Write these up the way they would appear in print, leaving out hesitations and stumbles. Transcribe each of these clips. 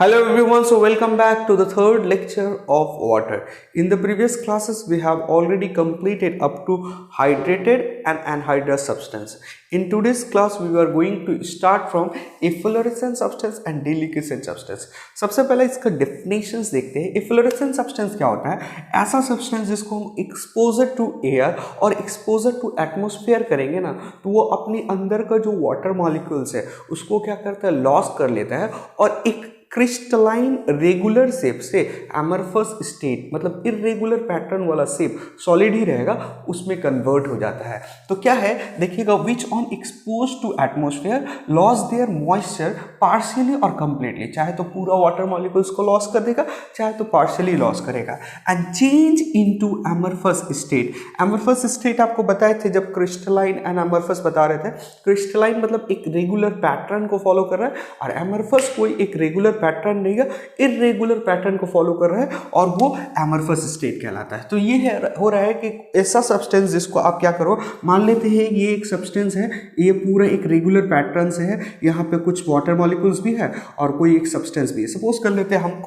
Hello everyone, so welcome back to the third lecture of water. In the previous classes, we have already completed up to hydrated and anhydrous substance. In today's class, we are going to start from efflorescent substance and deliquescent substance. सबसे पहले इसका definitions देखते हैं. Efflorescent substance क्या होता है? ऐसा substance जिसको हम exposure to air और exposure to atmosphere करेंगे ना, तो वो अपने अंदर का जो water molecules है उसको क्या करता है, लॉस कर लेता है और एक क्रिस्टलाइन रेगुलर शेप से एमरफस स्टेट मतलब इरेगुलर पैटर्न वाला शेप सॉलिड ही रहेगा उसमें कन्वर्ट हो जाता है. तो क्या है देखिएगा, which on expose to atmosphere lose their moisture partially और कंप्लीटली. चाहे तो पूरा वाटर मॉलिक्यूल्स को लॉस कर देगा, चाहे तो पार्शियली लॉस करेगा. And change into amorphous state. Amorphous state आपको बताए थे जब क्रिस्टलाइन एंड एमरफस बता रहे थे. क्रिस्टलाइन मतलब एक रेगुलर पैटर्न को फॉलो कर रहा है और एमरफस कोई एक रेगुलर पैटर्न नहीं है, इरेगुलर पैटर्न को फॉलो कर रहा है और वो एमरफस स्टेट कहलाता है. तो ये है हो रहा है कि ऐसा सब्सटेंस जिसको आप क्या करो, मान लेते हैं ये एक सब्सटेंस है, ये पूरा एक रेगुलर पैटर्न से है, यहाँ पे कुछ वाटर मॉलिक्यूल्स भी है और कोई एक सब्सटेंस भी है. सपोज कर लेते हैं हम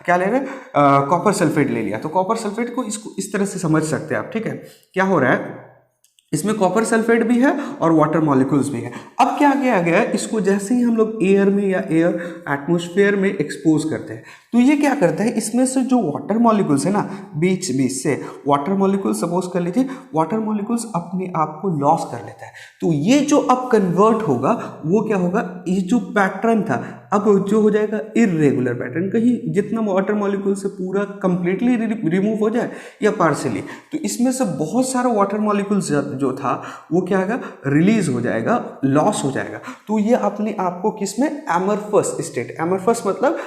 क्या ले रहे हैं, कॉपर सल्फेट ले लिया. तो कॉपर सल्फेट को इसको इस तरह से समझ सकते हैं आप. ठीक है, क्या हो रहा है, इसमें कॉपर सल्फेट भी है और वाटर मॉलिक्यूल्स भी है. अब क्या किया गया है, इसको जैसे ही हम लोग एयर में या एयर एटमॉस्फेयर में एक्सपोज करते हैं तो ये क्या करता है, इसमें से जो वाटर मॉलिक्यूल्स है ना, बीच बीच से वाटर मॉलिक्यूल्स सपोज कर लीजिए, वाटर मॉलिक्यूल्स अपने आप को लॉस कर लेता है. तो ये जो अब कन्वर्ट होगा वो क्या होगा, ये जो पैटर्न था अब जो हो जाएगा इरेगुलर पैटर्न. कहीं जितना वाटर मॉलिक्यूल से पूरा कंप्लीटली रिमूव हो जाए या पार्शियली, तो इसमें से बहुत सारा वाटर मॉलिक्यूल्स जो था वो क्या होगा, रिलीज हो जाएगा, लॉस हो जाएगा. तो ये अपने आप को किसमें, एमरफस स्टेट, एमरफस मतलब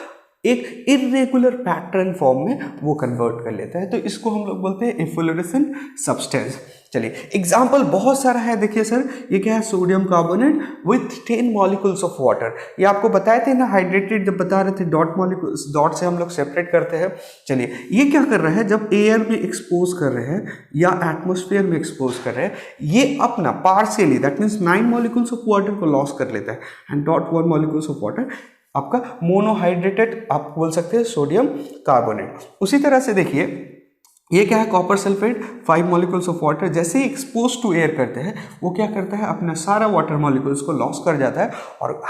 एक इरेगुलर पैटर्न फॉर्म में वो कन्वर्ट कर लेता है. तो इसको हम लोग बोलते हैं एफ्लोरेसेंट सब्सटेंस. चलिए एग्जाम्पल बहुत सारा है. देखिए सर, ये क्या है, sodium carbonate with 10 molecules of water. ये आपको बताए थे ना, हाइड्रेटेड जब बता रहे थे डॉट मॉलिक्यूल्स, डॉट से हम लोग सेपरेट करते हैं. चलिए ये क्या कर रहा है, जब एयर में एक्सपोज कर रहे हैं या एटमोस्फेयर में एक्सपोज कर रहे हैं, ये अपना partially that means 9 molecules of water को लॉस कर लेता है and dot 1 molecules of water आपका मोनोहाइड्रेटेड आप बोल सकते हैं सोडियम कार्बोनेट. उसी तरह से देखिए ये क्या है, copper sulphate 5 molecules of water. जैसे ही एक्सपोज टू एयर करते हैं वो क्या करता है, अपना सारा वाटर मॉलिक्यूल्स को लॉस कर जाता है और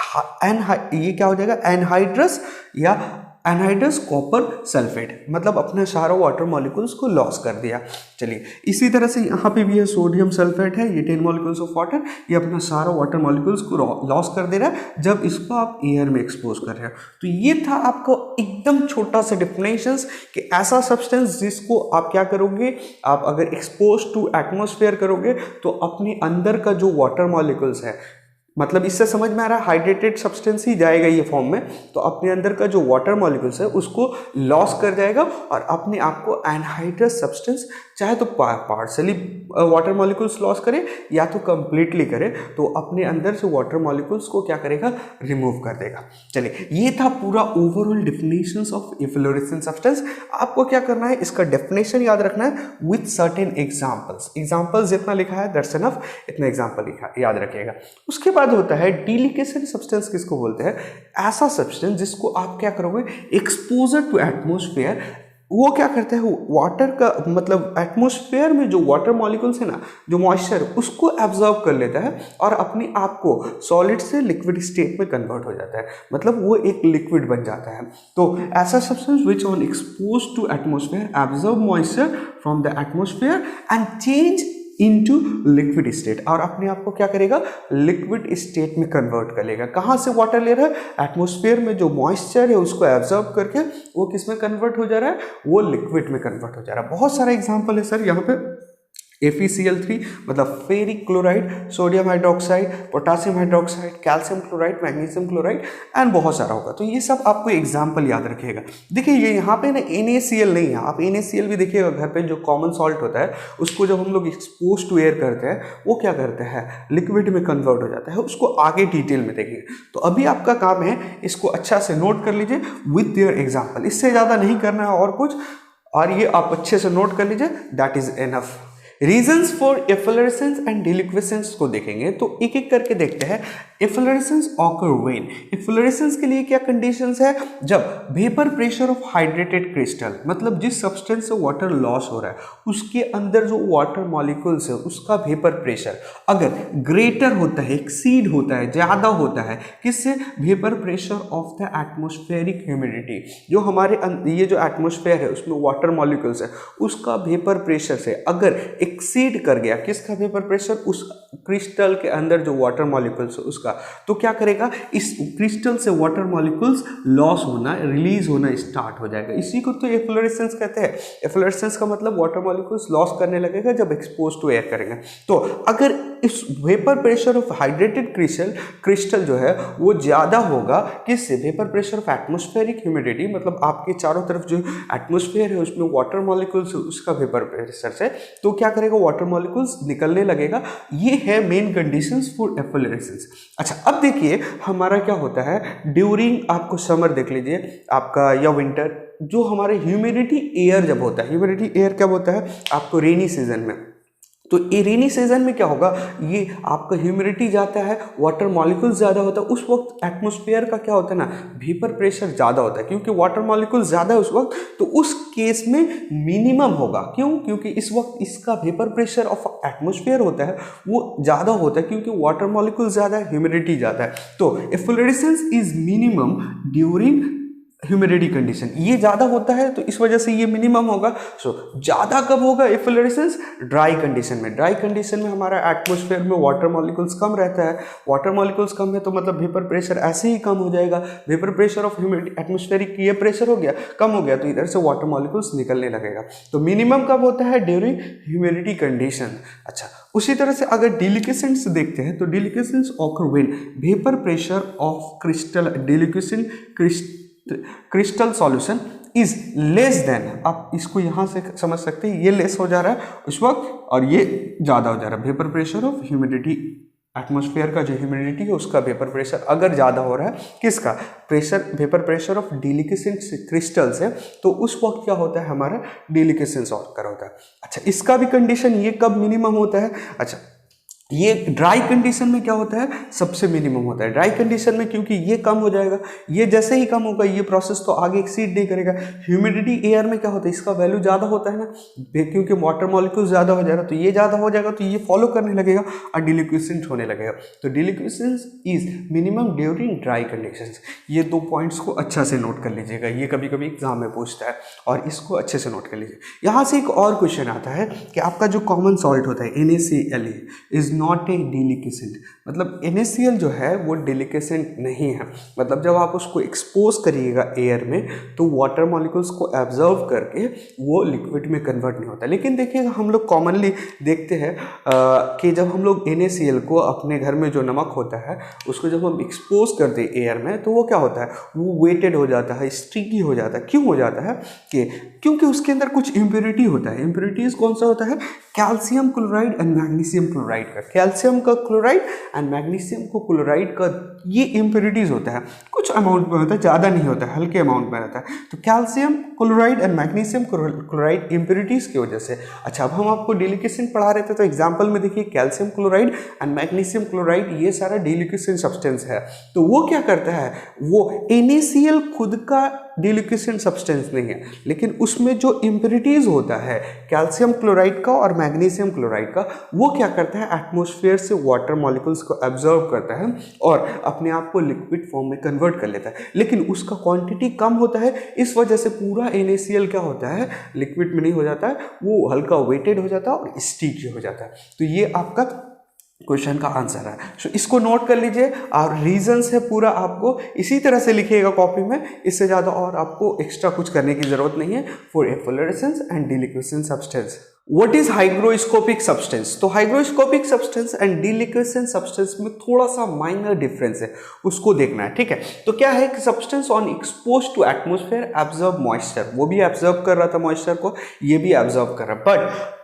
ये क्या हो जाएगा, एनहाइड्रस या एनहाइड्रस कॉपर सल्फेट मतलब अपने सारा वाटर मॉलिक्यूल्स को लॉस कर दिया. चलिए इसी तरह से यहाँ पे भी है, सोडियम सल्फेट है, ये 10 मॉलिक्यूल्स ऑफ वाटर, ये अपना सारा वाटर मॉलिक्यूल्स को लॉस कर दे रहा है जब इसको आप एयर में एक्सपोज कर रहे हो. तो ये था आपका एकदम छोटा सा डिफिनेशंस कि ऐसा सब्सटेंस जिसको आप क्या करोगे, आप अगर एक्सपोज टू एटमॉस्फेयर करोगे तो अपने अंदर का जो वाटर मॉलिक्यूल्स है, मतलब इससे समझ में आ रहा है हाइड्रेटेड सब्सटेंस ही जाएगा ये फॉर्म में, तो अपने अंदर का जो वाटर मॉलिक्यूल्स है उसको लॉस कर जाएगा और अपने आप को एनहाइड्रस सब्सटेंस, चाहे तो पार्शियली वाटर मॉलिक्यूल्स लॉस करे या तो कंप्लीटली करे, तो अपने अंदर से वाटर मॉलिक्यूल्स को क्या करेगा, रिमूव कर देगा. चलिए ये था पूरा overall definitions of efflorescent substance. आपको क्या करना है, इसका डेफिनेशन याद रखना है विथ सर्टेन एग्जाम्पल्स. एग्जाम्पल्स जितना लिखा है दैट्स इनफ, इतना एग्जाम्पल लिखा याद रखिएगा. उसके बाद होता है डीलिक्वेसेंट सब्सटेंस. किसको बोलते हैं, ऐसा सब्सटेंस जिसको आप क्या करोगे, एक्सपोजर टू एटमॉस्फेयर, वो क्या करता है, वाटर का मतलब एटमॉस्फेयर में जो वाटर मॉलिक्यूल्स है ना, जो मॉइस्चर उसको एब्जॉर्ब कर लेता है और अपने आप को सॉलिड से लिक्विड स्टेट में कन्वर्ट हो जाता है, मतलब वो एक लिक्विड बन जाता है. तो ऐसा substance which on expose to atmosphere absorb moisture from the atmosphere and change into liquid state, और अपने आप को क्या करेगा, लिक्विड स्टेट में कन्वर्ट कर लेगा. कहाँ से वाटर ले रहा है, एटमॉस्फेयर में जो मॉइस्चर है उसको एब्जॉर्ब करके वो किस में कन्वर्ट हो जा रहा है, वो लिक्विड में कन्वर्ट हो जा रहा है. बहुत सारा एग्जांपल है सर यहाँ पे. FeCl3 मतलब ferric chloride, sodium hydroxide, potassium hydroxide, calcium chloride, magnesium chloride and बहुत सारा होगा. तो ये सब आपको एग्जाम्पल याद रखिएगा. देखिए ये यहाँ पे ना NaCl नहीं है, आप NaCl भी देखिएगा घर पे जो कॉमन सॉल्ट होता है उसको जब हम लोग एक्सपोज टू एयर करते हैं वो क्या करते हैं, लिक्विड में कन्वर्ट हो जाता है. उसको आगे डिटेल में देखेंगे. तो अभी आपका काम है इसको अच्छा से नोट कर लीजिए विथ देयर एग्जाम्पल. इससे ज़्यादा नहीं करना है और कुछ, और ये आप अच्छे से नोट कर लीजिए, that is enough. Reasons for efflorescence and deliquescence को देखेंगे तो एक एक करके देखते हैं। एफ्लोरेसेंस ऑकर व्हेन, एफ्लोरेसेंस के लिए क्या कंडीशंस है, जब vapour pressure of hydrated crystal, मतलब जिस सब्सटेंस से वाटर लॉस हो रहा है उसके अंदर जो वाटर मॉलिक्यूल्स है उसका वेपर प्रेशर अगर ग्रेटर होता है, एक्सीड होता है, ज्यादा होता है, किससे, vapour pressure of the atmospheric humidity, जो हमारे ये जो एटमॉस्फेयर है उसमें वाटर मॉलिक्यूल्स है उसका वेपर प्रेशर से अगर एक्सीड कर गया, किसका वेपर प्रेशर, उस क्रिस्टल के अंदर जो वाटर मॉलिक्यूल्स है उसका, तो क्या करेगा, इस क्रिस्टल से वाटर मॉलिक्यूल्स लॉस होना, रिलीज होना स्टार्ट हो जाएगा। इसी को तो एफ्लोरेसेंस कहते हैं। एफ्लोरेसेंस का मतलब वाटर मॉलिक्यूल्स लॉस करने लगेगा जब एक्सपोज टू एयर करेंगे। तो अगर इस vapour pressure of hydrated crystal जो है वो ज्यादा होगा, किससे, vapour pressure of atmospheric humidity, मतलब आपके चारों तरफ जो एटमॉस्फेयर है उसमें वाटर मॉलिक्यूल्स है उसका वेपर प्रेशर से, तो क्या करेगा, वाटर मॉलिक्यूल्स निकलने लगेगा। ये है मेन कंडीशंस फॉर एफ्लोरेसेंस। अच्छा, अब देखिए हमारा क्या होता है ड्यूरिंग, आपको समर देख लीजिए आपका या विंटर, जो हमारे ह्यूमिडिटी एयर जब होता है, ह्यूमिडिटी एयर कब होता है आपको, रेनी सीजन में। तो ये रेनी सीजन में क्या होगा, ये आपका ह्यूमिडिटी जाता है, वाटर मॉलिक्यूल्स ज़्यादा होता है, उस वक्त एटमॉस्फेयर का क्या होता है ना, वेपर प्रेशर ज़्यादा होता है, क्योंकि वाटर मॉलिक्यूल्स ज़्यादा है उस वक्त, तो उस केस में मिनिमम होगा। क्यों, क्योंकि इस वक्त इसका वेपर प्रेशर ऑफ एटमॉस्फेयर होता है वो ज़्यादा होता है, क्योंकि वाटर मॉलिक्यूल ज़्यादा है, ह्यूमिडिटी ज़्यादा है। तो efflorescence is minimum during humidity condition, ये ज्यादा होता है तो इस वजह से ये मिनिमम होगा। सो ज्यादा कब होगा एफ्लोरेसेंस, ड्राई कंडीशन में। ड्राई कंडीशन में हमारा एटमॉस्फेयर में वाटर मॉलिक्यूल्स कम रहता है, वाटर मॉलिक्यूल्स कम है तो मतलब वेपर प्रेशर ऐसे ही कम हो जाएगा, vapour pressure of humidity atmospheric ये प्रेशर हो गया, कम हो गया, तो इधर से वाटर मॉलिक्यूल्स निकलने लगेगा। तो मिनिमम कब होता है, ड्यूरिंग ह्यूमिडिटी कंडीशन। अच्छा, उसी तरह से अगर डिलिक्वेसेंस देखते हैं तो deliquescence occur when vapour pressure of crystal, deliquescent crystal solution is less than, आप इसको यहां से समझ सकते हैं, ये लेस हो जा रहा है उस वक्त और ये ज्यादा हो जा रहा है। Vapour pressure of humidity, atmosphere का जो ह्यूमिडिटी है उसका वेपर प्रेशर अगर ज्यादा हो रहा है, किसका pressure, vapour pressure of deliquescent crystals है, तो उस वक्त क्या होता है हमारा डिलिक्वेसेंस ऑकर होता है। अच्छा, इसका भी कंडीशन, ये कब मिनिमम होता है, अच्छा ये ड्राई कंडीशन में क्या होता है, सबसे मिनिमम होता है ड्राई कंडीशन में, क्योंकि ये कम हो जाएगा, ये जैसे ही कम होगा ये प्रोसेस तो आगे एक्सीड नहीं करेगा। ह्यूमिडिटी एयर में क्या होता है, इसका वैल्यू ज़्यादा होता है ना, क्योंकि वाटर मॉलिक्यूल ज़्यादा हो जाएगा तो ये ज़्यादा हो जाएगा, तो ये फॉलो करने लगेगा और डिलिक्वेसेंट होने लगेगा। तो deliquescence is minimum during dry conditions. ये दो पॉइंट्स को अच्छा से नोट कर लीजिएगा, ये कभी कभी एग्जाम में पूछता है और इसको अच्छे से नोट कर लीजिए। यहाँ से एक और क्वेश्चन आता है कि आपका जो कॉमन सॉल्ट होता है NaCl इज नॉट ए डिलिक्वेसेंट, मतलब NaCl जो है वो डिलिक्वेसेंट नहीं है, मतलब जब आप उसको एक्सपोज करिएगा एयर में तो वाटर मॉलिक्यूल्स को एब्जॉर्व करके वो लिक्विड में कन्वर्ट नहीं होता। लेकिन देखिएगा हम लोग कॉमनली देखते हैं कि जब हम लोग NaCl को अपने घर में जो नमक होता है उसको जब हम एक्सपोज करते हैं एयर में तो वो क्या होता है, वो वेटेड हो जाता है, स्टिकी हो जाता है। क्यों हो जाता है, कि क्योंकि उसके अंदर कुछ इम्प्योरिटी होता है। इम्प्योरिटीज कौन सा होता है, calcium chloride and magnesium chloride का, कैल्शियम का क्लोराइड एंड मैग्नीशियम को क्लोराइड का, ये इम्प्योरिटीज होता है, कुछ अमाउंट में होता है, ज़्यादा नहीं होता है, हल्के अमाउंट में रहता है। तो calcium chloride and magnesium chloride impurities की वजह से। अच्छा, अब हम आपको डिलिक्वेसेंट पढ़ा रहे थे तो एग्जाम्पल में देखिए calcium chloride and magnesium chloride ये सारा डिलिक्वेसेंट सब्सटेंस है। तो वो क्या करता है, वो NaCl खुद का डिलिक्वेसेंट सब्सटेंस नहीं है, लेकिन उसमें जो इम्प्योरिटीज होता है कैल्शियम क्लोराइड का और मैग्नीशियम क्लोराइड का, वो क्या करता है एटमॉस्फेयर से वाटर मॉलिक्यूल्स को एब्जॉर्ब करता है और अपने आप को लिक्विड फॉर्म में कन्वर्ट कर लेता है, लेकिन उसका क्वांटिटी कम होता है। इस वजह से पूरा NaCl क्या होता है, लिक्विड में नहीं हो जाता है, वो हल्का वेटेड हो जाता है और स्टिकी हो जाता है। तो ये आपका क्वेश्चन का आंसर है। तो इसको नोट कर लीजिए और रीजंस है पूरा आपको इसी तरह से लिखिएगा कॉपी में, इससे ज़्यादा और आपको एक्स्ट्रा कुछ करने की जरूरत नहीं है। For efflorescence and deliquescent substance, what is hygroscopic substance. तो hygroscopic substance and deliquescent substance में थोड़ा सा माइनर डिफरेंस है, उसको देखना है, ठीक है। तो क्या है कि substance on expose to atmosphere absorb moisture, वो भी एब्जॉर्ब कर रहा था मॉइस्चर को, ये भी एब्जॉर्ब कर रहा है, but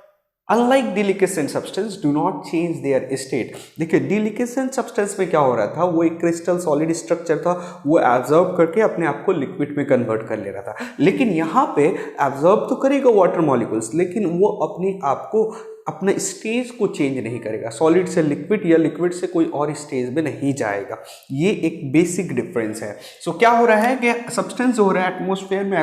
unlike deliquescent substance do not change their state. देखिए डिलिक्वेसेंट सब्सटेंस में क्या हो रहा था, वो एक क्रिस्टल सॉलिड स्ट्रक्चर था, वो एब्जॉर्ब करके अपने आप को लिक्विड में कन्वर्ट कर ले रहा था। लेकिन यहाँ पे एब्जॉर्ब तो करेगा वाटर मॉलिक्यूल्स, लेकिन वो अपने आप को अपना स्टेज को चेंज नहीं करेगा, सॉलिड से लिक्विड या लिक्विड से कोई और स्टेज में नहीं जाएगा। ये एक बेसिक डिफरेंस है। सो क्या हो रहा है कि सब्सटेंस जो हो रहा है एटमॉस्फेयर में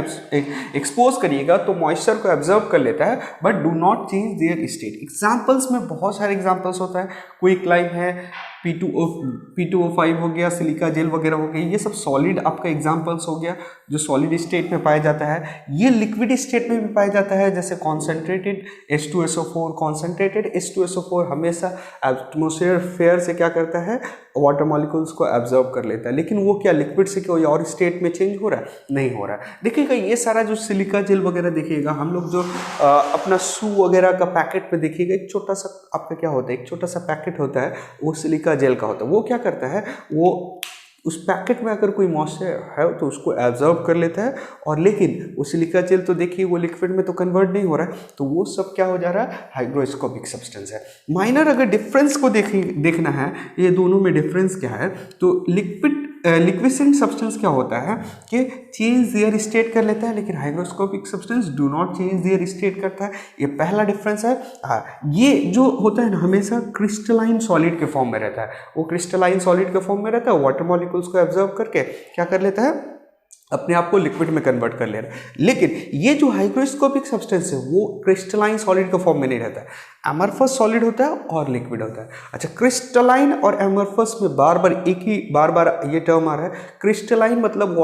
एक्सपोज करिएगा तो मॉइस्चर को एब्जॉर्ब कर लेता है but do not change their state. Examples में बहुत सारे एग्जाम्पल्स होता है, क्विकलाइम है, P2O5 हो गया, सिलिका जेल वगैरह हो गया, ये सब सॉलिड आपका एग्जाम्पल्स हो गया जो सॉलिड स्टेट में पाया जाता है। ये लिक्विड स्टेट में भी पाया जाता है, जैसे कॉन्सेंट्रेटेड H2SO4। कॉन्सेंट्रेटेड H2SO4 हमेशा एटमॉस्फेयर से क्या करता है, वाटर मॉलिक्यूल्स को एब्जॉर्ब कर लेता है, लेकिन वो क्या लिक्विड से कोई और स्टेट में चेंज हो रहा है, नहीं हो रहा है। देखिएगा ये सारा जो सिलिका जेल वगैरह देखिएगा, हम लोग जो अपना शू वगैरह का पैकेट में देखिएगा, एक छोटा सा आपका क्या होता है, एक छोटा सा पैकेट होता है, वो सिलिका जेल का होता है। वो क्या करता है, वो उस पैकेट में अगर कोई मॉइस्चर है तो उसको एब्जॉर्ब कर लेता है, और लेकिन वो सिलिका जेल तो देखिए वो लिक्विड में तो कन्वर्ट नहीं हो रहा है, तो वो सब क्या हो जा रहा है, हाइग्रोस्कोपिक सब्सटेंस है। माइनर अगर डिफरेंस को देखना है, ये दोनों में डिफरेंस क्या है, तो लिक्विसेंट सब्सटेंस क्या होता है कि चेंज देयर स्टेट कर लेता है, लेकिन hygroscopic substance do not change their state करता है। ये पहला डिफरेंस है। ये जो होता है ना, हमेशा क्रिस्टलाइन सॉलिड के फॉर्म में रहता है। वो क्रिस्टलाइन सॉलिड के फॉर्म में रहता है, वाटर मॉलिक्यूल्स को एब्जॉर्ब करके क्या कर लेता है, अपने आप को लिक्विड में कन्वर्ट कर ले रहा है। लेकिन ये जो हाइग्रोस्कोपिक सब्सटेंस है वो क्रिस्टलाइन सॉलिड के फॉर्म में नहीं रहता है, एमरफस सॉलिड होता है और लिक्विड होता है। अच्छा, क्रिस्टलाइन और एमरफस में बार बार ये टर्म आ रहा है। क्रिस्टलाइन मतलब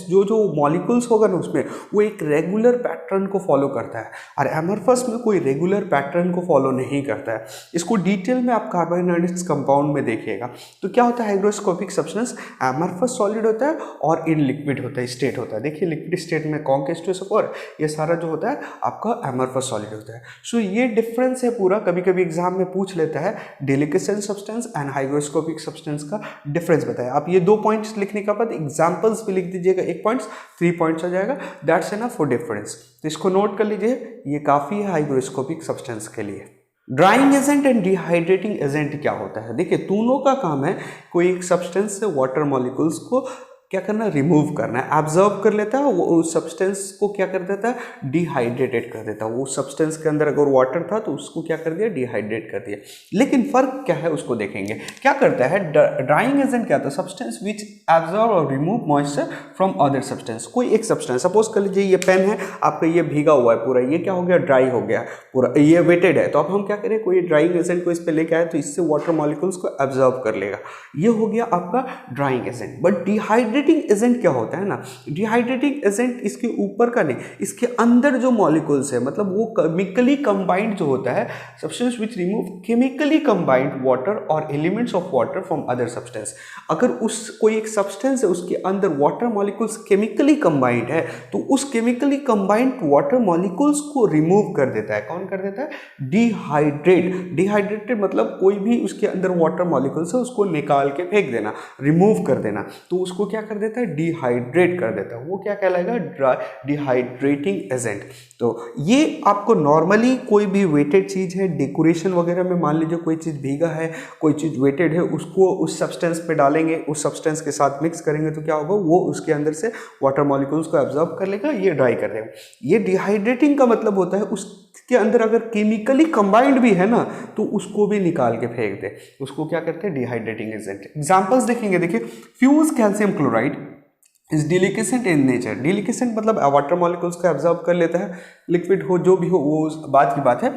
जो मॉलिक्यूल्स होगा ना उसमें वो एक रेगुलर पैटर्न को फॉलो करता है, और एमरफस में कोई रेगुलर पैटर्न को फॉलो नहीं करता है। इसको डिटेल में आप कार्बोहाइड्रेट्स कंपाउंड में देखिएगा तो क्या होता है, हाइग्रोस्कोपिक सब्सटेंस एमरफस सॉलिड होता है और इन लिक्विड होता है, स्टेट होता है। देखिए लिक्विड स्टेट में कॉन्क H2SO4, ये सारा जो होता है आपका एमरफस सॉलिड होता है। सो ये डिफरेंस है पूरा। कभी कभी एग्जाम में पूछ लेता है डिलिक्विसेंट सब्सटेंस एंड हाइग्रोस्कोपिक सब्सटेंस का डिफरेंस बताएं। आप ये 2 पॉइंट्स लिखने के बाद एग्जाम्पल्स भी लिख दीजिएगा, 1 पॉइंट्स 3 पॉइंट्स हो जाएगा, दैट्स एनफ फॉर डिफरेंस। तो इसको नोट कर लीजिए, ये काफ़ी है हाइग्रोस्कोपिक सब्सटेंस के लिए। Drying agent and dehydrating agent क्या होता है, देखिए दोनों का काम है कोई एक सब्सटेंस से वाटर मॉलिक्यूल्स को क्या करना, रिमूव करना है। एब्जॉर्ब कर लेता है, वो उस सब्सटेंस को क्या कर देता है, डिहाइड्रेटेड कर देता है। वो सब्सटेंस के अंदर अगर वाटर था तो उसको क्या कर दिया, डिहाइड्रेट कर दिया। लेकिन फर्क क्या है उसको देखेंगे। क्या करता है ड्राइंग एजेंट, क्या होता है, सब्सटेंस विच एब्जॉर्ब और remove moisture from other substance. कोई एक सब्सटेंस, सपोज कर लीजिए ये पेन है आपका, ये भीगा हुआ है पूरा, ये क्या हो गया, ड्राई हो गया पूरा, ये वेटेड है। तो अब हम क्या करें, कोई ड्राइंग एजेंट को इस पर लेके आए तो इससे वाटर मॉलिक्यूल्स को एब्जॉर्ब कर लेगा। ये हो गया आपका drying agent. But dehydrating agent क्या होता है ना, डिहाइड्रेटिंग एजेंट इसके ऊपर का नहीं, इसके अंदर जो मॉलिक्यूल्स है, मतलब वो केमिकली कंबाइंड जो होता है, substance which remove chemically combined water और elements of water from other substance. अगर उस कोई एक सब्सटेंस है उसके अंदर वाटर मॉलिक्यूल्स केमिकली कंबाइंड है तो उस केमिकली कंबाइंड वाटर मॉलिक्यूल्स को रिमूव कर देता है। कौन कर देता है, डिहाइड्रेटेड मतलब कोई भी उसके अंदर वाटर मॉलिक्यूल्स है उसको निकाल के फेंक देना, रिमूव कर देना, तो उसको क्या कर देता है, डिहाइड्रेट कर देता है। वो क्या कहलाएगा, डिहाइड्रेटिंग एजेंट। तो ये आपको नॉर्मली कोई भी वेटेड चीज़ है, डेकोरेशन वगैरह में मान लीजिए कोई चीज़ भीगा है, कोई चीज़ वेटेड है, उसको उस सब्सटेंस पे डालेंगे, उस सब्सटेंस के साथ मिक्स करेंगे तो क्या होगा, वो उसके अंदर से वाटर मॉलिक्यूल्स को एब्जॉर्ब कर लेगा, ये ड्राई कर देगा। ये डिहाइड्रेटिंग का मतलब होता है उसके अंदर अगर केमिकली कंबाइंड भी है ना तो उसको भी निकाल के फेंक दे, उसको क्या करते हैं, डिहाइड्रेटिंग एजेंट। एग्जाम्पल्स देखेंगे, देखिए fused calcium chloride is deliquescent in nature. Deliquescent मतलब वाटर मॉलिक्यूल्स को एब्जॉर्ब कर लेता है, लिक्विड हो जो भी हो वो उस बात की बात है।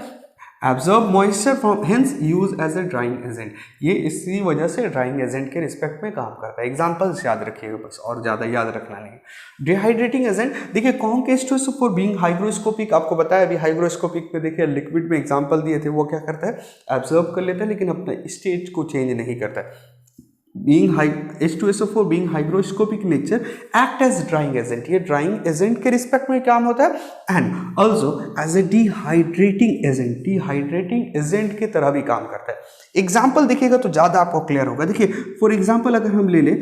Absorb moisture from hence use as a drying agent, ये इसी वजह से ड्राइंग एजेंट के रिस्पेक्ट में काम करता है। एग्जांपल्स याद रखिएगा बस, और ज़्यादा याद रखना नहीं। डिहाइड्रेटिंग एजेंट, देखिए कॉन्क H2SO4 बीइंग हाइग्रोस्कोपिक, आपको बताया अभी हाइग्रोस्कोपिक में देखिए लिक्विड में एग्जाम्पल दिए थे, वो क्या करता है, एब्जॉर्ब कर लेता है लेकिन अपना स्टेट को चेंज नहीं करता है। H2SO4 being hygroscopic nature act as drying agent, ये drying agent के रिस्पेक्ट में काम होता है, and also as a dehydrating agent, dehydrating agent के तरह भी काम करता है। एग्जाम्पल देखिएगा तो ज़्यादा आपको क्लियर होगा। देखिए फॉर एग्जाम्पल अगर हम ले लें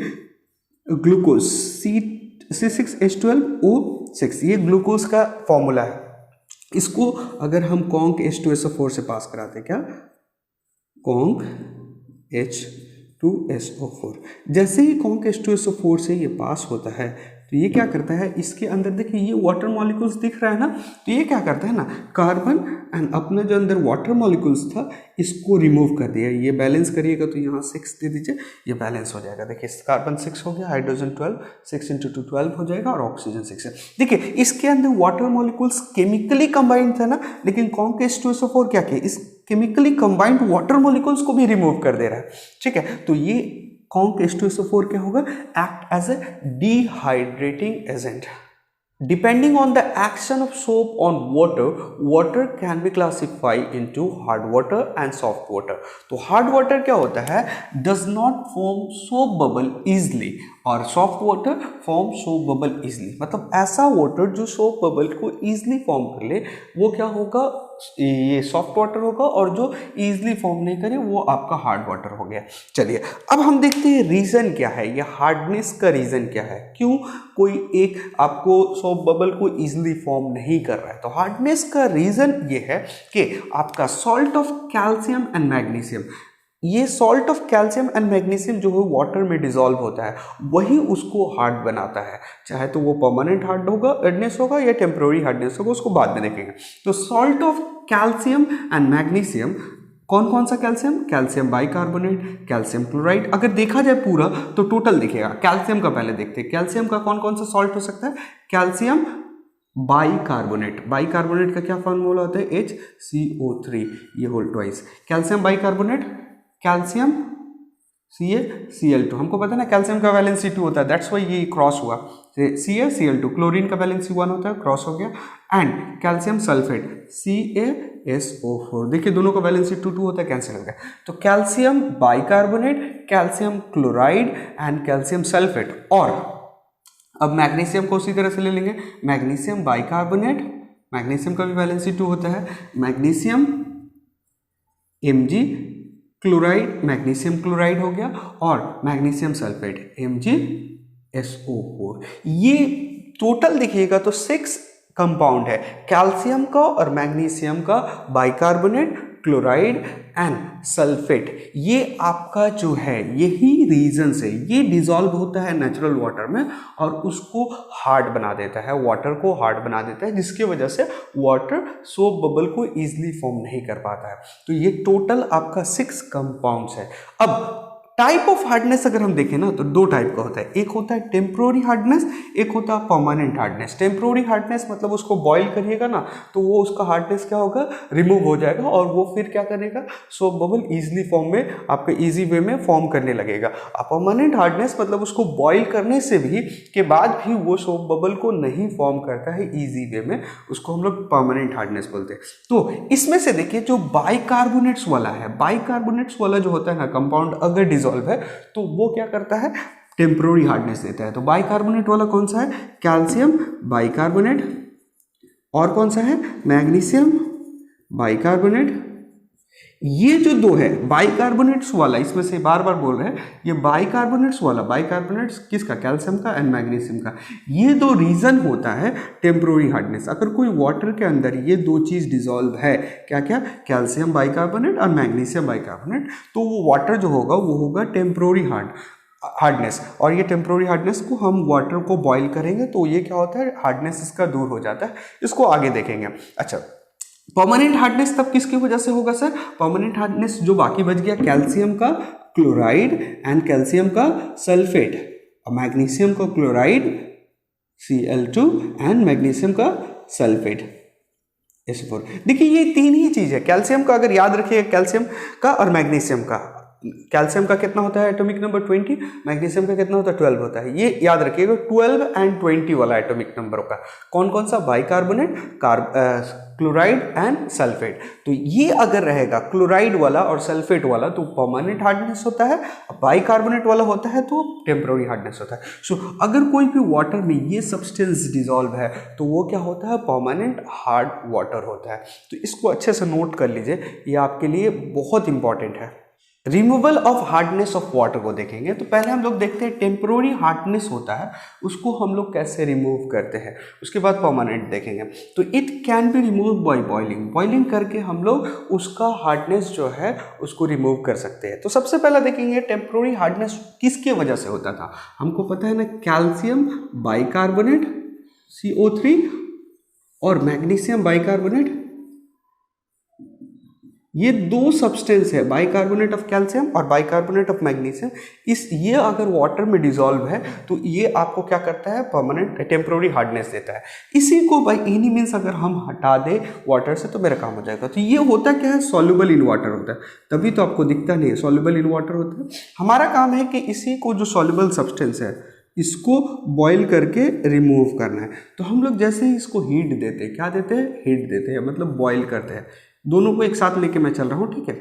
ग्लूकोज C6H12O6, ये ग्लूकोज का फॉर्मूला है। इसको अगर हम कॉन्क H2SO4 से पास कराते हैं, क्या कॉन्क H2SO4, जैसे ही कॉन्क H2SO4 से ये पास होता है तो ये क्या करता है, इसके अंदर देखिए ये वाटर मॉलिक्यूल्स दिख रहा है ना, तो ये क्या करता है ना, कार्बन एंड अपना जो अंदर वाटर मॉलिक्यूल्स था इसको रिमूव कर दिया। ये बैलेंस करिएगा तो यहाँ 6 दे दीजिए, ये बैलेंस हो जाएगा। देखिए कार्बन 6 हो गया, हाइड्रोजन 12, 6 × 2 12 हो जाएगा, और ऑक्सीजन 6 है। देखिए इसके अंदर वाटर मॉलिक्यूल्स केमिकली कंबाइंड था ना, लेकिन कॉन्क H2SO4 क्या किया, इस केमिकली कंबाइंड वाटर मॉलिक्यूल्स को भी रिमूव कर दे रहा है। ठीक है, तो ये कॉन्क H2SO4 क्या होगा, act as a dehydrating agent. Depending on the action of soap on water, water can be classified into hard water and soft water. तो hard water क्या होता है, does not form soap bubble easily, और soft water form soap bubble easily। मतलब ऐसा water जो soap bubble को easily form कर ले वो क्या होगा, ये सॉफ्ट वाटर होगा, और जो इजीली फॉर्म नहीं करे वो आपका हार्ड वाटर हो गया। चलिए अब हम देखते हैं रीज़न क्या है, ये हार्डनेस का रीज़न क्या है, क्यों कोई एक आपको सोप बबल को इजीली फॉर्म नहीं कर रहा है। तो हार्डनेस का रीज़न ये है कि आपका salt of calcium and magnesium, ये salt of calcium and magnesium जो है वाटर में डिसॉल्व होता है, वही उसको हार्ड बनाता है। चाहे तो वो परमानेंट हार्डनेस होगा या टेम्प्रोरी हार्डनेस होगा, उसको बाद में देखेंगे। तो salt of calcium and magnesium, कौन कौन सा calcium, calcium bicarbonate, calcium chloride. अगर देखा जाए पूरा तो टोटल दिखेगा। कैल्शियम का पहले देखते हैं, कैल्शियम का कौन कौन सा सॉल्ट हो सकता है, कैल्शियम बाइकार्बोनेट। बाइकार्बोनेट का क्या फॉर्मूला होता है, HCO3, ये whole twice. Calcium bicarbonate, calcium CaCl2। हमको पता है ना कैल्शियम का वैलेंसी 2 होता है, दैट्स वाई ये क्रॉस हुआ, CaCl2। क्लोरीन का वैलेंसी 1 होता है, क्रॉस हो गया। एंड कैल्शियम सल्फेट CaSO4, देखिए दोनों का वैलेंसी 2 होता है, कैंसिल हो गया। तो calcium bicarbonate, calcium chloride and calcium sulphate. और अब मैग्नीशियम को उसी तरह से ले लेंगे, मैग्नीशियम बाइकार्बोनेट, मैग्नीशियम का भी वैलेंसी 2 होता है, magnesium Mg chloride, magnesium chloride हो गया, और मैग्नीशियम सल्फेट MgSO4। ये टोटल देखिएगा तो 6 कंपाउंड है, कैल्शियम का और मैग्नीशियम का बाइकार्बोनेट, क्लोराइड एंड सल्फेट। ये आपका जो है यही रीजन से ये डिसॉल्व होता है नेचुरल वाटर में और उसको हार्ड बना देता है, वाटर को हार्ड बना देता है, जिसकी वजह से वाटर सोप बबल को इजीली फॉर्म नहीं कर पाता है। तो ये टोटल आपका 6 कंपाउंड्स है। अब टाइप ऑफ हार्डनेस अगर हम देखें ना तो 2 टाइप का होता है, एक होता है टेम्प्रोरी हार्डनेस, एक होता है परमानेंट हार्डनेस। टेम्प्रोरी हार्डनेस मतलब उसको बॉईल करिएगा ना तो वो उसका हार्डनेस क्या होगा, रिमूव हो जाएगा, और वो फिर क्या करेगा, सोप बबल इजीली फॉर्म में आपके इजी वे में फॉर्म करने लगेगा। परमानेंट हार्डनेस मतलब उसको बॉईल करने से भी के बाद भी वो सोप बबल को नहीं फॉर्म करता है इजी वे में, उसको हम लोग परमानेंट हार्डनेस बोलते हैं। तो इसमें से देखिए जो बाइकार्बोनेट्स वाला है, बाइकार्बोनेट्स वाला जो होता है ना कंपाउंड, अगर डिसॉल्व है तो वो क्या करता है, टेम्पररी हार्डनेस देता है। तो बाइकार्बोनेट वाला कौन सा है, कैल्शियम बाइकार्बोनेट, और कौन सा है, मैग्नीशियम बाइकार्बोनेट। ये जो 2 है बाइकार्बोनेट्स वाला, इसमें से बार बार बोल रहे हैं, ये बाइकार्बोनेट्स वाला, बाइकार्बोनेट्स किसका, कैल्शियम का एंड मैग्नीशियम का। ये 2 रीजन होता है टेम्पररी हार्डनेस। अगर कोई वाटर के अंदर ये 2 चीज डिसॉल्व है, क्या क्या, कैल्शियम बाइकार्बोनेट और मैग्नीशियम बाइकार्बोनेट, तो वो वाटर जो होगा वो होगा टेम्पररी हार्डनेस। और ये टेम्पररी हार्डनेस को हम वाटर को बॉईल करेंगे तो ये क्या होता है, हार्डनेस इसका दूर हो जाता है। इसको आगे देखेंगे। अच्छा, परमानेंट हार्डनेस तब किसकी वजह से होगा सर, परमानेंट हार्डनेस जो बाकी बच गया, कैल्शियम का क्लोराइड एंड कैल्शियम का सल्फेट, और मैग्नीशियम का क्लोराइड Cl2 एंड मैग्नीशियम का सल्फेट SO4। देखिए ये 3 ही चीज है, कैल्शियम का अगर याद रखिएगा, कैल्शियम का और मैग्नीशियम का, कैल्शियम का कितना होता है एटॉमिक नंबर 20, मैग्नीशियम का कितना होता है 12 होता है। ये याद रखिएगा 12 एंड 20 वाला एटॉमिक नंबर का। कौन कौन सा, बाइकार्बोनेट, क्लोराइड एंड सल्फेट। तो ये अगर रहेगा क्लोराइड वाला और सल्फेट वाला तो परमानेंट हार्डनेस होता है, बाइकार्बोनेट वाला होता है तो टेम्पररी हार्डनेस होता है। सो अगर कोई भी वाटर में ये सब्सटेंस डिसॉल्व है तो वो क्या होता है, परमानेंट हार्ड वाटर होता है। तो इसको अच्छे से नोट कर लीजिए, ये आपके लिए बहुत इंपॉर्टेंट है। Removal of hardness of water को देखेंगे। तो पहले हम लोग देखते हैं टेम्पोररी हार्डनेस होता है उसको हम लोग कैसे रिमूव करते हैं, उसके बाद परमानेंट देखेंगे। तो it can be remove by boiling, boiling करके हम लोग उसका हार्डनेस जो है उसको रिमूव कर सकते हैं। तो सबसे पहले देखेंगे टेम्पोररी हार्डनेस किसके वजह से होता था। हमको पता है ना, कैल्शियम बाइकार्बोनेट CO3 और मैग्नीशियम बाइकार्बोनेट, ये दो सब्सटेंस है, बाइकार्बोनेट ऑफ कैल्शियम और बाइकार्बोनेट ऑफ मैग्नीशियम। ये अगर वाटर में डिसॉल्व है तो ये आपको क्या करता है, परमानेंट टेम्पोररी हार्डनेस देता है। इसी को बाय एनी मीन्स अगर हम हटा दे वाटर से तो मेरा काम हो जाएगा। तो ये होता क्या है, सॉल्युबल इन वाटर होता है, तभी तो आपको दिखता नहीं है, सॉल्युबल इन वाटर होता है। हमारा काम है कि इसी को जो सॉल्युबल सब्सटेंस है इसको बॉईल करके रिमूव करना है। तो हम लोग जैसे ही इसको हीट देते हैं, क्या देते हैं, हीट देते हैं, मतलब बॉईल करते हैं। दोनों को एक साथ लेके मैं चल रहा हूँ, ठीक है।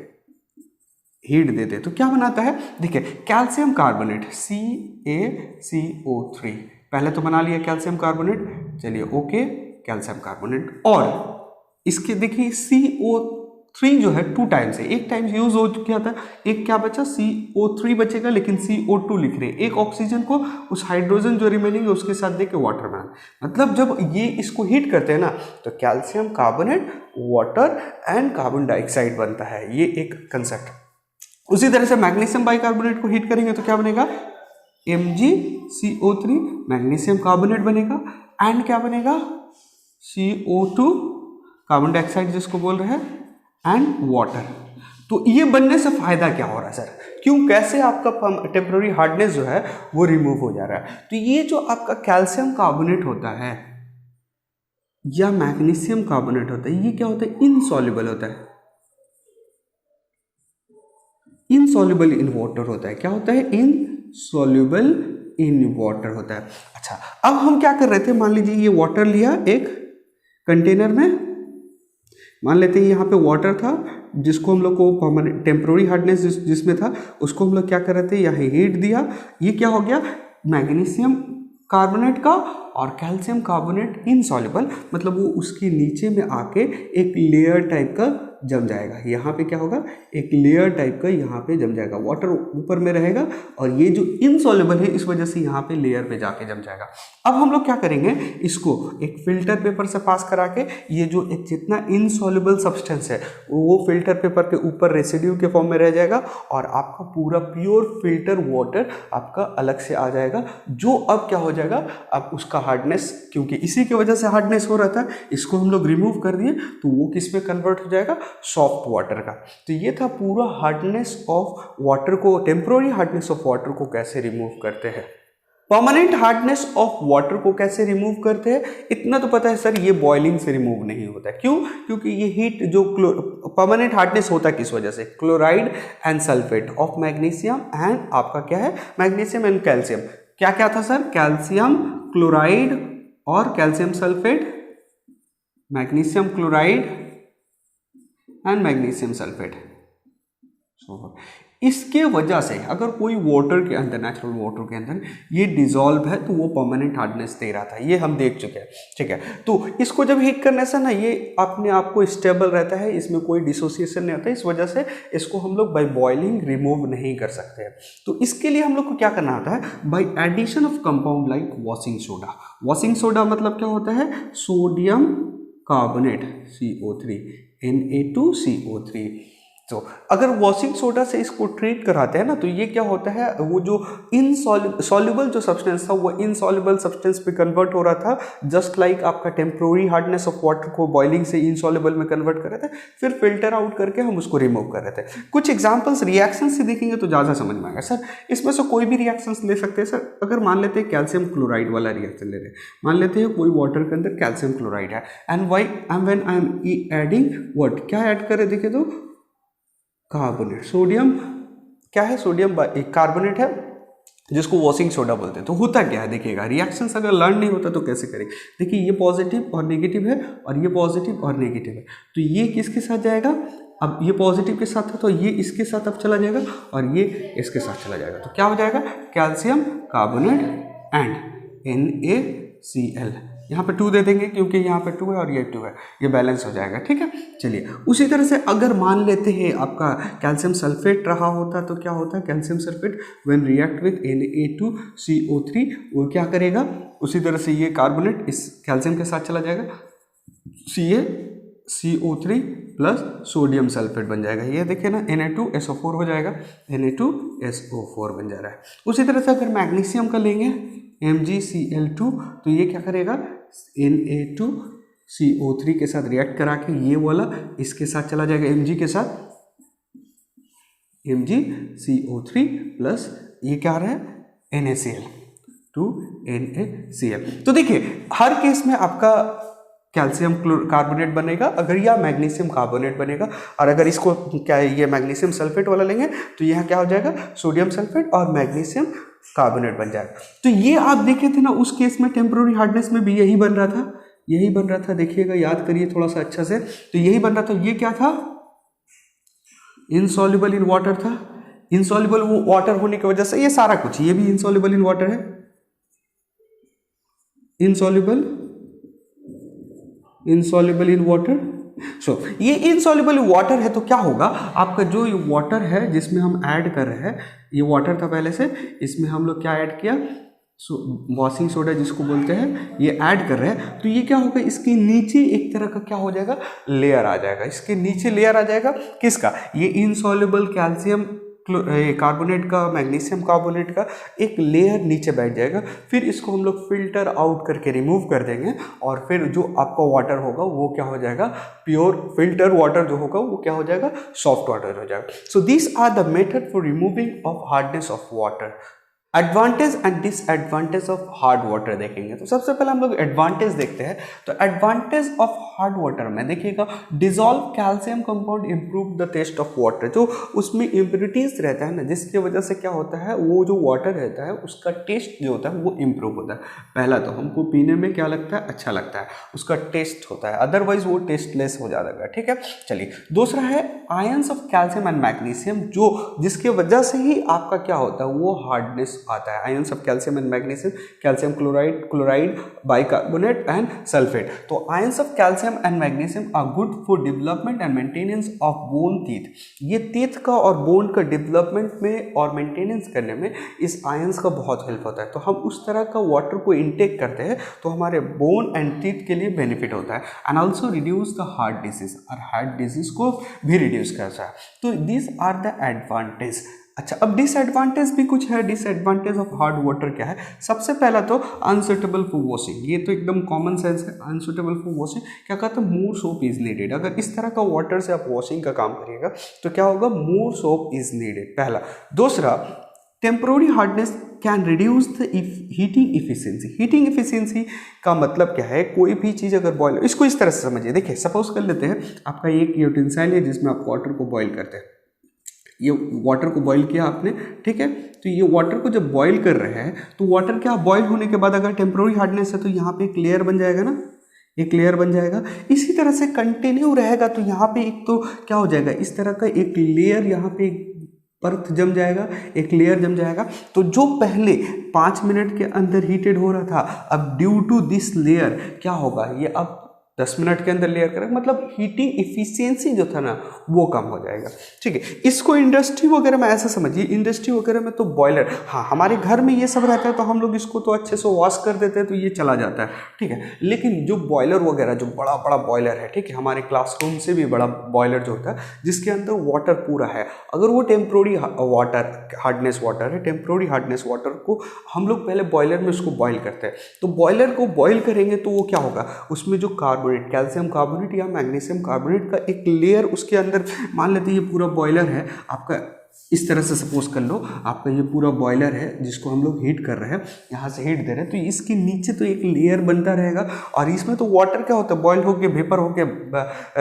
हीट देते हैं तो क्या बनाता है, देखिए कैल्शियम कार्बोनेट CaCO3, पहले तो बना लिया कैल्शियम कार्बोनेट, चलिए ओके कैल्शियम कार्बोनेट। और इसके देखिए CO3 जो है 2 टाइम्स है, एक टाइम यूज हो गया था, एक क्या बचा, CO3 बचेगा, लेकिन CO2 लिख रहे हैं। एक ऑक्सीजन को उस हाइड्रोजन जो रिमेनिंग है उसके साथ देके वाटर बना, मतलब जब ये इसको हीट करते हैं ना तो calcium carbonate water and carbon dioxide बनता है, ये एक कंसेप्ट। उसी तरह से मैग्नीशियम बाइकार्बोनेट को हीट करेंगे तो क्या बनेगा, MgCO3 मैग्नीशियम कार्बोनेट बनेगा, एंड क्या बनेगा, CO2 कार्बन डाइऑक्साइड जिसको बोल रहे हैं, एंड वाटर। तो ये बनने से फायदा क्या हो रहा है सर, क्यों, कैसे आपका टेम्पररी हार्डनेस जो है वो रिमूव हो जा रहा है। तो ये जो आपका कैल्शियम कार्बोनेट होता है या मैग्नीशियम कार्बोनेट होता है, ये क्या होता है, इनसॉल्युबल होता है, इनसॉल्युबल इन वाटर होता है। क्या होता है, इनसॉल्युबल इन वाटर होता है। अच्छा, अब हम क्या कर रहे थे, मान लीजिए ये वाटर लिया एक कंटेनर में, मान लेते हैं यहाँ पे वाटर था जिसको हम लोग को टेम्पोररी हार्डनेस जिसमें था उसको हम लोग क्या कर रहे थे, यहाँ हीट दिया, ये क्या हो गया, मैग्नीशियम कार्बोनेट का और कैल्शियम कार्बोनेट इनसॉल्युबल, मतलब वो उसके नीचे में आके एक लेयर टाइप का जम जाएगा। यहाँ पे क्या होगा, एक लेयर टाइप का यहाँ पे जम जाएगा, वाटर ऊपर में रहेगा और ये जो इनसॉल्युबल है इस वजह से यहाँ पे लेयर पे जाके जम जाएगा। अब हम लोग क्या करेंगे, इसको एक फिल्टर पेपर से पास करा के ये जो एक जितना इनसॉल्युबल सब्सटेंस है वो फिल्टर पेपर के ऊपर रेसिड्यू के फॉर्म में रह जाएगा और आपका पूरा प्योर फिल्टर वाटर आपका अलग से आ जाएगा, जो अब क्या हो जाएगा, अब उसका हार्डनेस, क्योंकि इसी की वजह से हार्डनेस हो रहा था, इसको हम लोग रिमूव कर दिए तो वो किस में कन्वर्ट हो जाएगा, सॉफ्ट वाटर का। तो ये था पूरा हार्डनेस ऑफ वाटर को, टेम्पोररी हार्डनेस ऑफ वाटर को कैसे रिमूव करते हैं। परमानेंट हार्डनेस ऑफ वाटर को कैसे रिमूव करते हैं, इतना तो पता है सर, ये बॉइलिंग से रिमूव नहीं होता है। क्यों, क्योंकि ये हीट जो परमानेंट हार्डनेस होता है किस वजह से, chloride and sulphate of magnesium and आपका क्या है, मैग्नीशियम एंड कैल्शियम। क्या क्या था सर, कैल्शियम क्लोराइड और calcium sulphate, magnesium chloride and magnesium sulphate. इसके वजह से अगर कोई वाटर के अंदर, नेचुरल वाटर के अंदर ये डिसॉल्व है तो वो परमानेंट हार्डनेस दे रहा था, ये हम देख चुके हैं, ठीक है। तो इसको जब हीट करने से ना ये अपने आप को स्टेबल रहता है, इसमें कोई डिसोसिएशन नहीं होता है, इस वजह से इसको हम लोग बाय बॉइलिंग रिमूव नहीं कर सकते हैं। तो इसके लिए हम लोग को क्या करना होता है, by addition of compound like washing soda. Washing soda मतलब क्या होता है, सोडियम कार्बोनेट CO3 Na2CO3। तो अगर वॉशिंग सोडा से इसको ट्रीट कराते हैं ना तो ये क्या होता है, वो जो सॉल्युबल जो सब्सटेंस था वो इनसॉल्युबल सब्सटेंस पे कन्वर्ट हो रहा था, जस्ट लाइक आपका टेम्पोररी हार्डनेस ऑफ वाटर को बॉइलिंग से इनसॉल्युबल में कन्वर्ट कर रहे थे, फिर फिल्टर आउट करके हम उसको रिमूव कर रहे थे। कुछ एग्जांपल्स रिएक्शन से देखेंगे तो ज़्यादा समझ में आएगा। सर इसमें से कोई भी रिएक्शंस ले सकते हैं सर, अगर मान लेते हैं कैल्शियम क्लोराइड वाला रिएक्शन ले रहे हैं, मान लेते हैं कोई वाटर के अंदर कैल्शियम क्लोराइड है and when I am adding what, क्या ऐड करें, देखिए तो कार्बोनेट, सोडियम क्या है, सोडियम कार्बोनेट है जिसको वॉशिंग सोडा बोलते हैं। तो होता क्या है देखिएगा, रिएक्शंस अगर लर्न नहीं होता तो कैसे करेंगे, देखिए ये पॉजिटिव और नेगेटिव है और ये पॉजिटिव और नेगेटिव है, तो ये किसके साथ जाएगा, अब ये पॉजिटिव के साथ था तो ये इसके साथ अब चला जाएगा और ये इसके साथ चला जाएगा, तो क्या हो जाएगा, कैल्शियम कार्बोनेट एंड NaCl, यहाँ पे 2 दे देंगे क्योंकि यहाँ पे 2 है और ये 2 है, ये बैलेंस हो जाएगा। ठीक है, चलिए उसी तरह से अगर मान लेते हैं आपका कैल्शियम सल्फेट रहा होता तो क्या होता है, calcium sulphate when react with Na2CO3 वो क्या करेगा, उसी तरह से ये कार्बोनेट इस कैल्शियम के साथ चला जाएगा, CaCO3 प्लस सोडियम सल्फेट बन जाएगा। ये देखिए ना Na2SO4 हो जाएगा, Na2SO4 बन जा रहा है। उसी तरह से अगर मैग्नीशियम का लेंगे MgCl2 तो ये क्या करेगा, Na2CO3 के साथ रिएक्ट करा के ये वाला इसके साथ चला जाएगा, Mg के साथ MgCO3 प्लस ये क्या आ रहा है NaCl, 2NaCl। तो देखिए हर केस में आपका कैल्शियम कार्बोनेट बनेगा अगर या मैग्नीशियम कार्बोनेट बनेगा, और अगर इसको क्या ये मैग्नीशियम सल्फेट वाला लेंगे तो यह क्या हो जाएगा, सोडियम सल्फेट और मैग्नीशियम कार्बोनेट बन जाएगा। तो ये आप देखे थे ना उस केस में टेम्पररी हार्डनेस में भी यही बन रहा था, यही बन रहा था, देखिएगा याद करिए थोड़ा सा अच्छा से, तो यही बन रहा था। ये क्या था, इनसॉल्युबल इन वाटर था, इनसॉल्युबल वो वाटर होने की वजह से ये सारा कुछ, ये भी इनसॉल्युबल इन वाटर है, इनसॉल्युबल इन वाटर। सो ये इनसॉल्युबल वाटर है तो क्या होगा, आपका जो ये वाटर है जिसमें हम ऐड कर रहे हैं, ये वाटर था पहले से, इसमें हम लोग क्या ऐड किया, वॉशिंग सोडा जिसको बोलते हैं, ये ऐड कर रहे हैं, तो ये क्या होगा, इसके नीचे एक तरह का क्या हो जाएगा, लेयर आ जाएगा, इसके नीचे लेयर आ जाएगा किसका, ये इनसॉल्युबल कैल्शियम कार्बोनेट का, मैग्नीशियम कार्बोनेट का एक लेयर नीचे बैठ जाएगा। फिर इसको हम लोग फिल्टर आउट करके रिमूव कर देंगे और फिर जो आपका वाटर होगा वो क्या हो जाएगा, प्योर फिल्टर वाटर जो होगा वो क्या हो जाएगा, सॉफ्ट वाटर हो जाएगा। So this are the method for removing of hardness of water. Advantage and disadvantage of hard water देखेंगे। तो सबसे पहले हम लोग एडवांटेज देखते हैं। तो एडवांटेज ऑफ हार्ड वाटर में देखिएगा, dissolve calcium compound improve the taste of water. जो उसमें इम्प्योरिटीज रहता है ना, जिसकी वजह से क्या होता है, वो जो वाटर रहता है उसका टेस्ट जो होता है वो इम्प्रूव होता है। पहला तो हमको पीने में क्या लगता है, अच्छा लगता है, उसका टेस्ट होता है, अदरवाइज वो टेस्टलेस हो जाएगा। ठीक है, चलिए दूसरा है ions of calcium and magnesium, जो जिसके वजह से ही आपका क्या होता है, वो हार्डनेस आता है। Ions of calcium and magnesium, calcium chloride, bicarbonate and sulphate. तो ions of calcium and magnesium are good for development and maintenance of bone teeth. ये टीथ का और बोन का डेवलपमेंट में और मेंटेनेंस करने में इस आयंस का बहुत हेल्प होता है। तो हम उस तरह का वाटर को इनटेक करते हैं तो हमारे बोन एंड टीथ के लिए बेनिफिट होता है। And also reduce the heart disease, और हार्ट डिजीज को भी रिड्यूस करता है। तो दिस आर द एडवांटेज। अच्छा, अब डिसएडवांटेज भी कुछ है। डिसएडवांटेज ऑफ हार्ड वाटर क्या है, सबसे पहला तो अनसूटेबल फॉर वॉशिंग। ये तो एकदम कॉमन सेंस है, अनसूटेबल फॉर वॉशिंग। क्या कहते हैं, मोर सोप इज नीडेड। अगर इस तरह का वाटर से आप वॉशिंग का काम करिएगा तो क्या होगा, मोर सोप इज नीडेड, पहला। दूसरा, temporary hardness can reduce the heating efficiency. Heating efficiency का मतलब क्या है, कोई भी चीज़ अगर बॉयल, इसको इस तरह से समझिए। देखिए सपोज कर लेते हैं आपका एक यूटेंसिल है जिसमें आप वाटर को बॉयल करते हैं। ये वाटर को बॉईल किया आपने, ठीक है, तो ये वाटर को जब बॉईल कर रहे हैं तो वाटर क्या बॉईल होने के बाद अगर टेम्पररी हार्डनेस है तो यहाँ पे एक लेयर बन जाएगा ना, एक लेयर बन जाएगा। इसी तरह से कंटिन्यू रहेगा तो यहाँ पे एक तो क्या हो जाएगा, इस तरह का एक लेयर, यहाँ पे एक परत जम जाएगा, एक लेयर जम जाएगा। तो जो पहले 5 मिनट के अंदर हीटेड हो रहा था, अब ड्यू टू दिस लेयर क्या होगा, ये अब 10 मिनट के अंदर लेयर करेगा, मतलब हीटिंग इफिशियंसी जो था ना वो कम हो जाएगा। ठीक है, इसको इंडस्ट्री वगैरह में ऐसा समझिए, इंडस्ट्री वगैरह में तो बॉयलर, हाँ हमारे घर में ये सब रहता है तो हम लोग इसको तो अच्छे से वॉश कर देते हैं तो ये चला जाता है, ठीक है। लेकिन जो बॉयलर वगैरह, जो बड़ा बड़ा बॉयलर है, ठीक है, हमारे क्लासरूम से भी बड़ा बॉयलर जो होता है जिसके अंदर वाटर पूरा है, अगर वो टेम्प्रोरी वाटर, हार्डनेस वाटर है, टेम्प्रोरी हार्डनेस वाटर को हम लोग पहले बॉयलर में उसको बॉयल करते हैं। तो बॉयलर को बॉयल करेंगे तो वो क्या होगा, उसमें जो कार्बोनेट, कैल्शियम कार्बोनेट या मैग्नीशियम कार्बोनेट का एक लेयर उसके अंदर, मान लेते हैं ये पूरा बॉयलर है आपका, इस तरह से सपोज कर लो आपका ये पूरा बॉयलर है जिसको हम लोग हीट कर रहे हैं, यहाँ से हीट दे रहे हैं, तो इसके नीचे तो एक लेयर बनता रहेगा और इसमें तो वाटर क्या होता है, बॉयल होके वेपर होके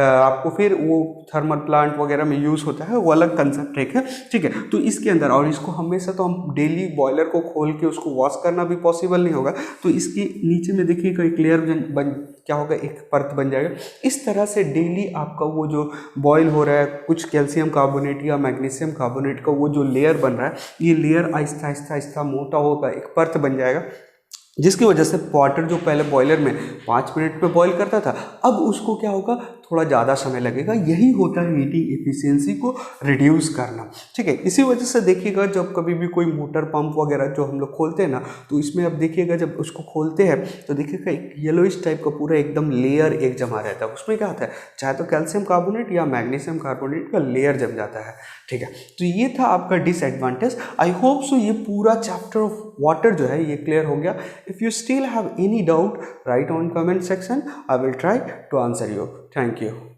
आपको फिर वो थर्मल प्लांट वगैरह में यूज़ होता है, वो अलग कंसेप्ट है, ठीक है। तो इसके अंदर, और इसको हमेशा तो हम डेली बॉयलर को खोल के उसको वॉश करना भी पॉसिबल नहीं होगा, तो इसके नीचे में देखिएगा एक लेयर बन क्या होगा, एक परत बन जाएगा। इस तरह से डेली आपका वो जो बॉयल हो रहा है, कुछ कैल्शियम कार्बोनेट या मैग्नीशियम कार्बोनेट का वो जो लेयर बन रहा है, ये लेयर आहिस्ता आहिस्ता आहिस्ता मोटा होगा, एक परत बन जाएगा। जिसकी वजह से वाटर जो पहले बॉयलर में 5 मिनट पे बॉईल करता था, अब उसको क्या होगा, थोड़ा ज़्यादा समय लगेगा। यही होता है हीटिंग एफिशिएंसी को रिड्यूस करना, ठीक है। इसी वजह से देखिएगा जब कभी भी कोई मोटर पंप वगैरह जो हम लोग खोलते हैं ना, तो इसमें अब देखिएगा जब उसको खोलते हैं तो देखिएगा एक येलोइश टाइप का पूरा एकदम लेयर एक जमा रहता है। उसमें क्या होता है, चाहे तो कैल्शियम कार्बोनेट या मैग्नीशियम कार्बोनेट का लेयर जम जाता है, ठीक है। तो ये था आपका डिसएडवांटेज। आई होप सो ये पूरा चैप्टर ऑफ वाटर जो है ये क्लियर हो गया। If you still have any doubt, write on comment section. I will try to answer you. Thank you.